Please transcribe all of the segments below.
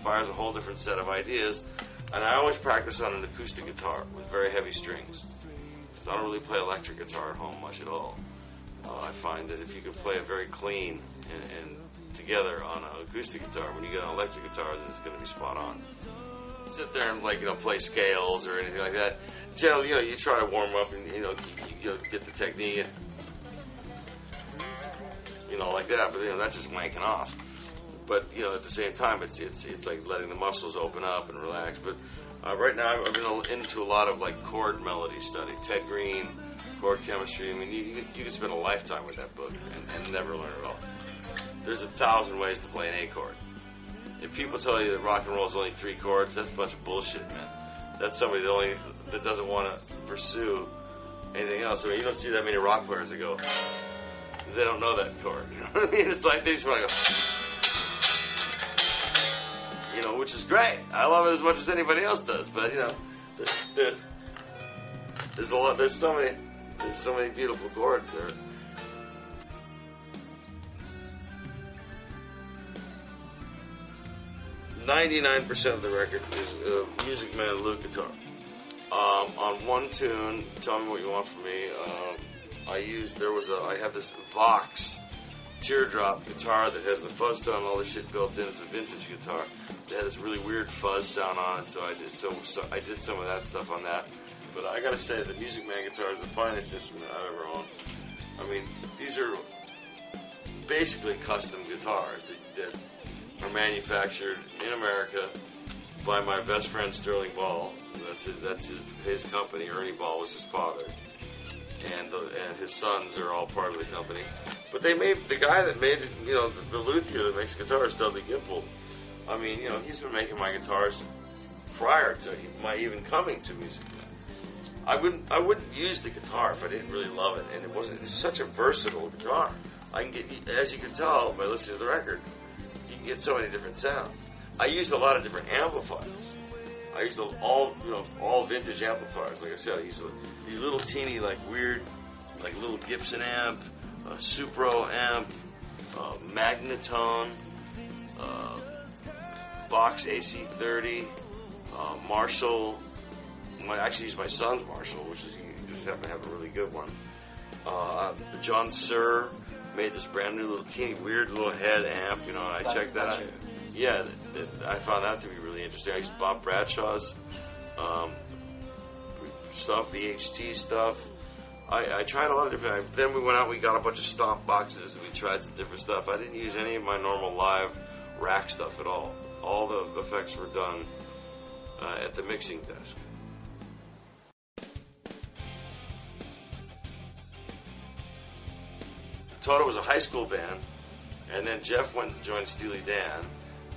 inspires a whole different set of ideas. And I always practice on an acoustic guitar with very heavy strings. So I don't really play electric guitar at home much at all. I find that if you can play it very clean and together on an acoustic guitar, when you get an electric guitar, then it's going to be spot on. Sit there and play scales or anything like that. Generally, you try to warm up and you get the technique, like that. But that's just wanking off. But at the same time, it's like letting the muscles open up and relax. But right now, I've been into a lot of chord melody study. Ted Green, chord chemistry. I mean, you can spend a lifetime with that book and never learn it all. There's 1,000 ways to play an A chord. If people tell you that rock and roll is only 3 chords, that's a bunch of bullshit, man. That's somebody that doesn't want to pursue anything else. I mean, you don't see that many rock players that go, they don't know that chord. You know what I mean? It's like they just want to go, which is great. I love it as much as anybody else does. But there's a lot. There's so many beautiful chords there. 99% of the record is Music Man Lukather. On one tune, Tell Me What You Want From Me, I have this Vox teardrop guitar that has the fuzz tone and all this shit built in. It's a vintage guitar. It had this really weird fuzz sound on it, so I did some of that stuff on that. But I gotta say, the Music Man guitar is the finest instrument I've ever owned. I mean, these are basically custom guitars that are manufactured in America by my best friend Sterling Ball. That's his company. Ernie Ball was his father, and his sons are all part of the company. But they made the guy that made the luthier that makes guitars, Dudley Gimple. I mean, he's been making my guitars prior to my even coming to Music Man. I wouldn't use the guitar if I didn't really love it, and it's such a versatile guitar. I can get, as you can tell by listening to the record, you can get so many different sounds. I used a lot of different amplifiers. I used all vintage amplifiers. Like I said, I used these little teeny, weird, little Gibson amp, Supro amp, Magnetone, Vox AC30, Marshall. I actually used my son's Marshall, which is, you just happen to have a really good one. John Suhr made this brand new little teeny weird little head amp, and I checked that out. Yeah, I found that to be really interesting. I used Bob Bradshaw's stuff, VHT stuff. I tried a lot of different. Then we went out, we got a bunch of stomp boxes, and we tried some different stuff. I didn't use any of my normal live rack stuff at all. All the effects were done at the mixing desk. Toto was a high school band, and then Jeff went and joined Steely Dan,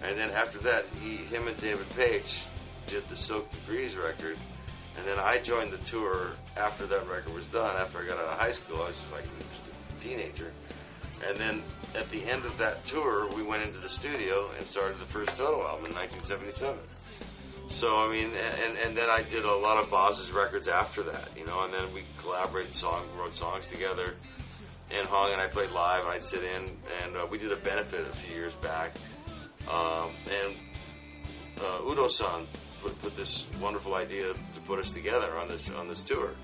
and then after that, him and David Page did the Soak the Breeze record, and then I joined the tour after that record was done. After I got out of high school, I was just a teenager, and then at the end of that tour, we went into the studio and started the first Toto album in 1977. So, I mean, and then I did a lot of Boz's records after that, and then we collaborated, wrote songs together, and hung, and I played live, and I'd sit in, and we did a benefit a few years back, and Udo-san put this wonderful idea to put us together on this tour.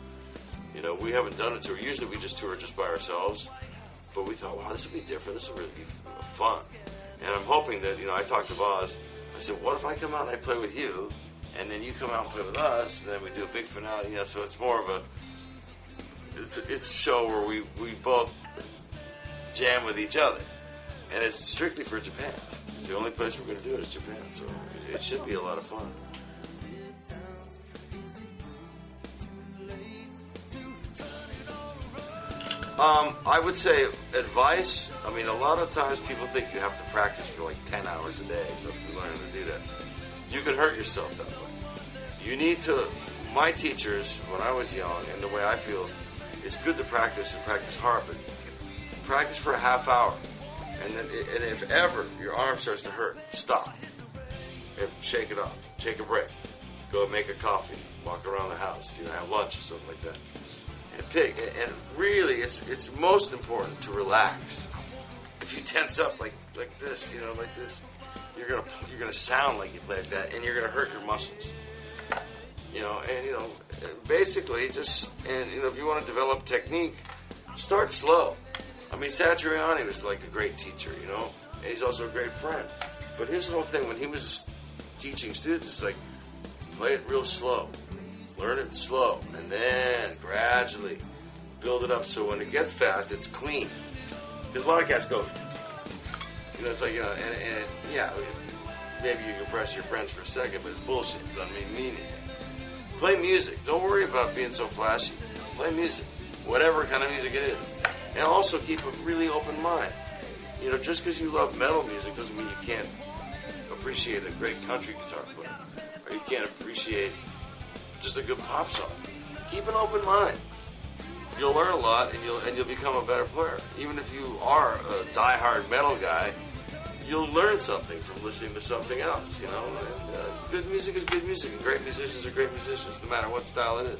We haven't done a tour. Usually we just tour just by ourselves, but we thought, wow, this will be different. This will really be fun. And I'm hoping that, I talked to Boz. I said, what if I come out and I play with you, and then you come out and play with us, and then we do a big finale, so it's more of a It's a show where we both jam with each other, and it's strictly for Japan. It's the only place we're going to do it is Japan, so it should be a lot of fun. I would say advice. I mean, a lot of times people think you have to practice for 10 hours a day, so if you're learning to do that, you can hurt yourself that way. You need to. My teachers, when I was young, and the way I feel, it's good to practice and practice hard, but practice for a half hour. And if ever your arm starts to hurt, stop. And shake it off. Take a break. Go make a coffee. Walk around the house. Have lunch or something like that. And really, it's most important to relax. If you tense up like this, like this, you're gonna sound like you play like that, and you're gonna hurt your muscles. Basically, if you want to develop technique, start slow. I mean, Satriani was like a great teacher, and he's also a great friend. But his whole thing when he was teaching students is like, play it real slow, learn it slow, and then gradually build it up so when it gets fast, it's clean. Because a lot of cats go, it's like, maybe you can impress your friends for a second, but it's bullshit. It doesn't mean anything. Play music. Don't worry about being so flashy. Play music, whatever kind of music it is. And also keep a really open mind. Just because you love metal music doesn't mean you can't appreciate a great country guitar player. Or you can't appreciate just a good pop song. Keep an open mind. You'll learn a lot, and you'll become a better player. Even if you are a diehard metal guy, you'll learn something from listening to something else, And good music is good music, and great musicians are great musicians, no matter what style it is.